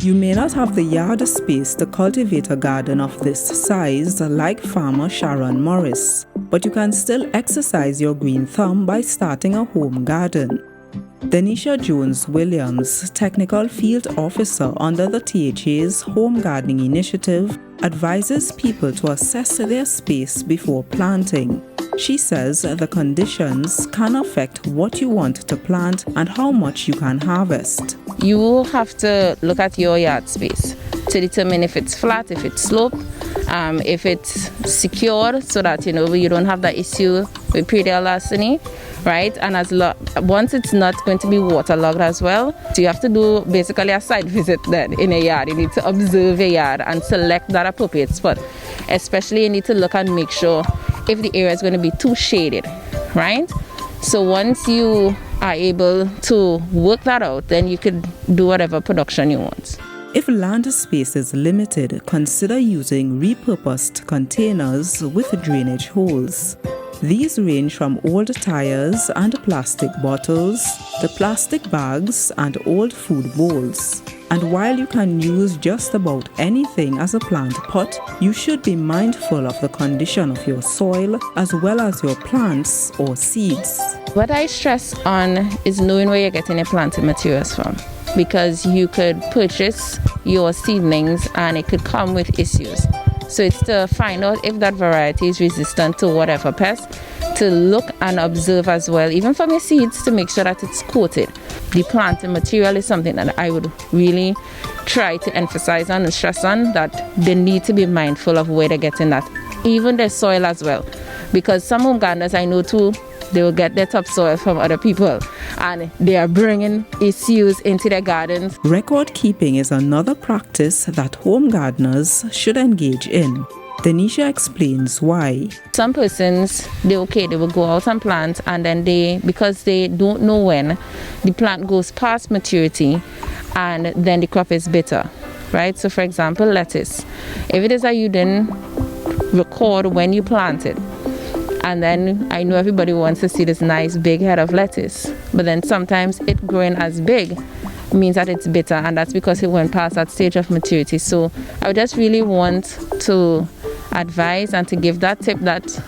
You may not have the yard space to cultivate a garden of this size like farmer Sharon Morris, but you can still exercise your green thumb by starting a home garden. Denisha Jones-Williams, Technical Field Officer under the THA's Home Gardening Initiative, advises people to assess their space before planting. She says the conditions can affect what you want to plant and how much you can harvest. You have to look at your yard space to determine if it's flat, if it's sloped, if it's secure, so that you don't have that issue with predial larceny, right? And once it's not going to be waterlogged as well, so you have to do basically a site visit then in a yard. You need to observe a yard and select that appropriate spot. Especially you need to look and make sure if the area is going to be too shaded, right? So once you are able to work that out, then you could do whatever production you want. If land space is limited, consider using repurposed containers with drainage holes. These range from old tires and plastic bottles to plastic bags and old food bowls. And while you can use just about anything as a plant pot, you should be mindful of the condition of your soil as well as your plants or seeds. What I stress on is knowing where you're getting your planting materials from, because you could purchase your seedlings and it could come with issues. So it's to find out if that variety is resistant to whatever pest, to look and observe as well, even from your seeds, to make sure that it's coated. The planting material is something that I would really try to emphasize on and stress on, that they need to be mindful of where they're getting that. Even their soil as well, because some home gardeners I know too, they will get their topsoil from other people and they are bringing issues into their gardens. Record keeping is another practice that home gardeners should engage in. Denisha explains why. Some persons, they will go out and plant, and then because they don't know when, the plant goes past maturity and then the crop is bitter, right? So for example, lettuce. If it is that you didn't record when you planted, and then I know everybody wants to see this nice big head of lettuce, but then sometimes it growing as big means that it's bitter, and that's because it went past that stage of maturity. So I would just really want to advise and to give that tip, that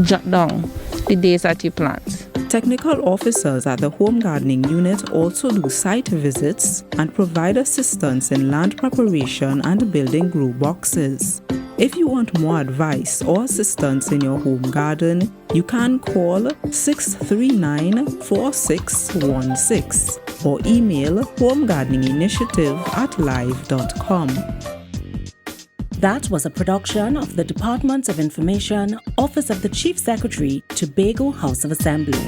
jot down the days that you plant. Technical officers at the Home Gardening Unit also do site visits and provide assistance in land preparation and building grow boxes. If you want more advice or assistance in your home garden, you can call 639-4616 or email homegardeninginitiative@live.com. That was a production of the Department of Information, Office of the Chief Secretary, Tobago House of Assembly.